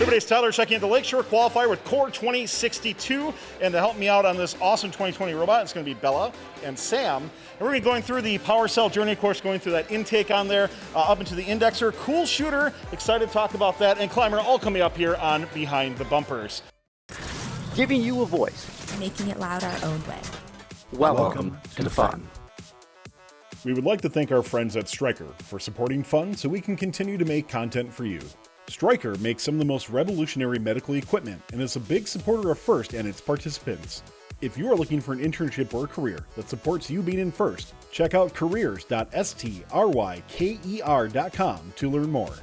Everybody's Tyler checking in the Lakeshore Qualifier with Core 2062. And to help me out on this awesome 2020 robot, it's going to be Bella and Sam. And we're going to be going through the Power Cell journey course, going through that intake on there, up into the indexer. Cool shooter. Excited to talk about that. And climber all coming up here on Behind the Bumpers. Giving you a voice. Making it loud our own way. Welcome to the fun. We would like to thank our friends at Stryker for supporting fun so we can continue to make content for you. Stryker makes some of the most revolutionary medical equipment and is a big supporter of FIRST and its participants. If you are looking for an internship or career that supports you being in FIRST, check out careers.stryker.com to learn more.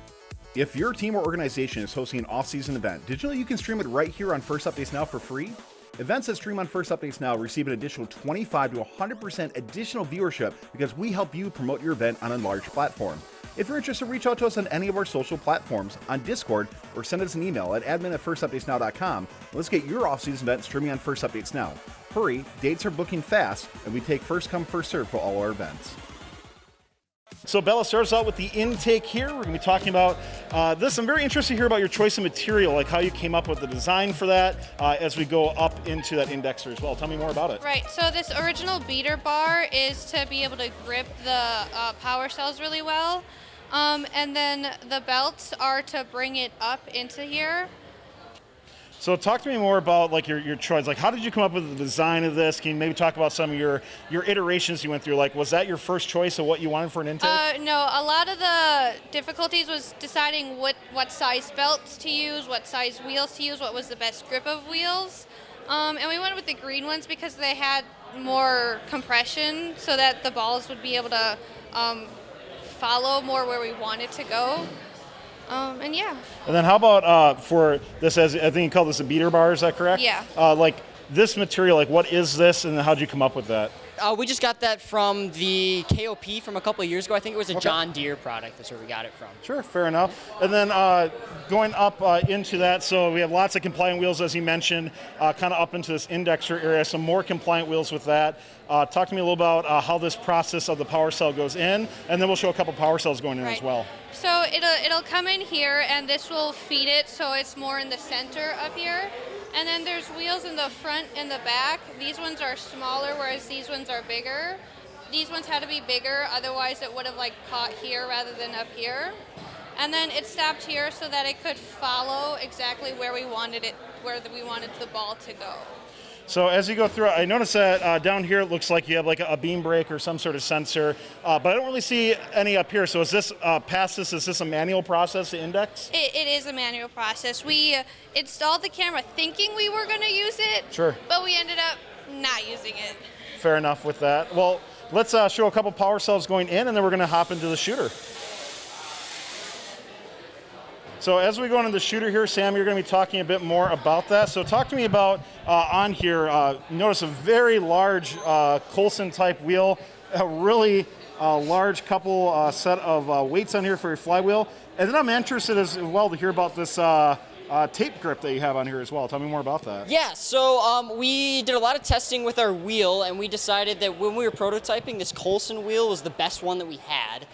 If your team or organization is hosting an off-season event, did you know you can stream it right here on FIRST Updates Now for free? Events that stream on FIRST Updates Now receive an additional 25 to 100% additional viewership because we help you promote your event on a large platform. If you're interested, reach out to us on any of our social platforms, on Discord, or send us an email at admin@firstupdatesnow.com. Let's get your off-season event streaming on FIRST Updates Now. Hurry, dates are booking fast, and we take first come, first serve for all our events. So Bella starts out with the intake here. We're going to be talking about this. I'm very interested to hear about your choice of material, like how you came up with the design for that as we go up into that indexer as well. Tell me more about it. Right, so this original beater bar is to be able to grip the power cells really well. And then the belts are to bring it up into here. So talk to me more about like your choice. Like, how did you come up with the design of this? Can you maybe talk about some of your iterations you went through? Like, was that your first choice of what you wanted for an intake? No, a lot of the difficulties was deciding what size belts to use, what size wheels to use, what was the best grip of wheels. And we went with the green ones because they had more compression so that the balls would be able to follow more where we wanted to go. And yeah. And then how about for this, as I think you call this a beater bar, is that correct? Yeah. Like this material, like what is this and how'd you come up with that? We just got that from the KOP from a couple of years ago. I think it was a John Deere product. That's where we got it from. Sure, fair enough. And then going up into that, so we have lots of compliant wheels, as you mentioned, kind of up into this indexer area, some more compliant wheels with that. Talk to me a little about how this process of the power cell goes in, and then we'll show a couple power cells going in as well. So it'll come in here, and this will feed it, so it's more in the center up here. And then there's wheels in the front and the back. These ones are smaller, whereas these ones are bigger. These ones had to be bigger, otherwise it would have like caught here rather than up here. And then it stopped here so that it could follow exactly where we wanted it, where we wanted the ball to go. So as you go through, I noticed that down here it looks like you have like a beam brake or some sort of sensor, but I don't really see any up here. So is this past this? Is this a manual process to index? It is a manual process. We installed the camera thinking we were going to use it, sure, but we ended up not using it. Fair enough with that. Well, let's show a couple power cells going in, and then we're going to hop into the shooter. So as we go into the shooter here, Sam, you're going to be talking a bit more about that. So talk to me about on here, notice a very large Coulson type wheel, a really large couple set of weights on here for your flywheel. And then I'm interested as well to hear about this tape grip that you have on here as well. Tell me more about that. Yeah, so we did a lot of testing with our wheel, and we decided that when we were prototyping, this Coulson wheel was the best one that we had.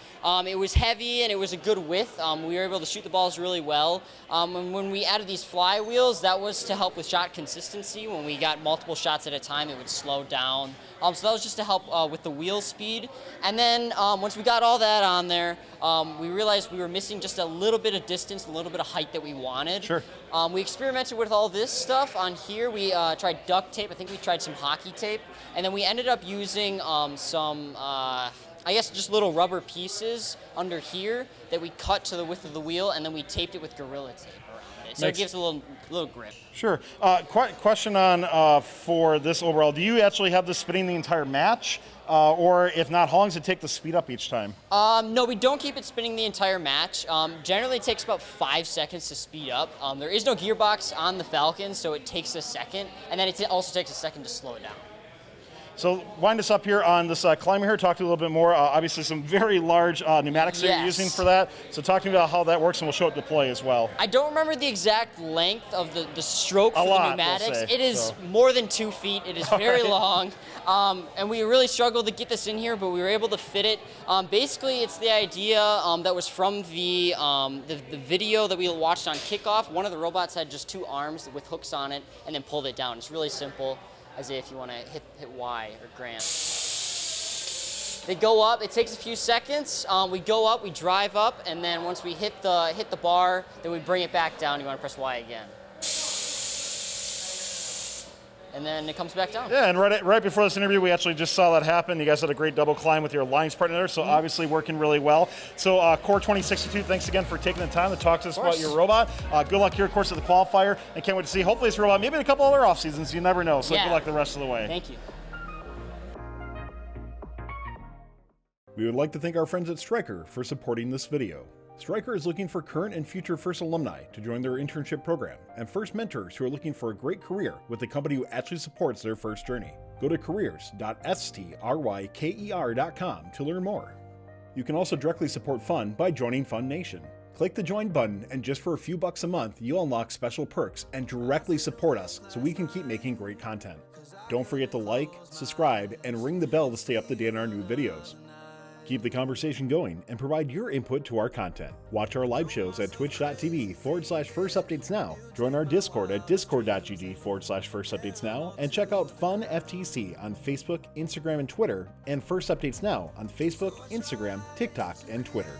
It was heavy and it was a good width. We were able to shoot the balls really well. And when we added these flywheels, that was to help with shot consistency. When we got multiple shots at a time, it would slow down. So that was just to help with the wheel speed. And then once we got all that on there, we realized we were missing just a little bit of distance, a little bit of height that we wanted. Sure. We experimented with all this stuff on here. We tried duct tape. I think we tried some hockey tape. And then we ended up using some, I guess, just little rubber pieces under here that we cut to the width of the wheel, and then we taped it with Gorilla Tape around it. So it gives a little grip. Sure. Question on for this overall. Do you actually have this spinning the entire match? Or if not, how long does it take to speed up each time? No, we don't keep it spinning the entire match. Generally, it takes about 5 seconds to speed up. There is no gearbox on the Falcon, so it takes a second, and then it also takes a second to slow it down. So wind us up here on this climber here. Talk to you a little bit more. Obviously, some very large pneumatics that you're using for that. So talk to me about how that works, and we'll show it deploy as well. I don't remember the exact length of the stroke for the pneumatics. We'll say, it is more than 2 feet. It is very long. And we really struggled to get this in here, but we were able to fit it. Basically, it's the idea that was from the video that we watched on kickoff. One of the robots had just 2 arms with hooks on it and then pulled it down. It's really simple, as if you want to hit Y or Grant. They go up. It takes a few seconds. We go up, we drive up, and then once we hit the bar, then we bring it back down. You want to press Y again. And then it comes back down. Yeah, and right before this interview, we actually just saw that happen. You guys had a great double climb with your alliance partner there, so obviously working really well. So Core 2062, thanks again for taking the time to talk to us about your robot. Good luck here, of course, at the qualifier, and can't wait to see, hopefully, this robot, maybe in a couple other off seasons, you never know, so good luck the rest of the way. Thank you. We would like to thank our friends at Stryker for supporting this video. Stryker is looking for current and future FIRST alumni to join their internship program, and FIRST mentors who are looking for a great career with a company who actually supports their FIRST journey. Go to careers.stryker.com to learn more. You can also directly support Fun by joining Fun Nation. Click the join button, and just for a few bucks a month, you'll unlock special perks and directly support us so we can keep making great content. Don't forget to like, subscribe, and ring the bell to stay up to date on our new videos. Keep the conversation going and provide your input to our content. Watch our live shows at twitch.tv/firstupdatesnow. Join our Discord at discord.gg/firstupdatesnow. And check out Fun FTC on Facebook, Instagram, and Twitter, and First Updates Now on Facebook, Instagram, TikTok, and Twitter.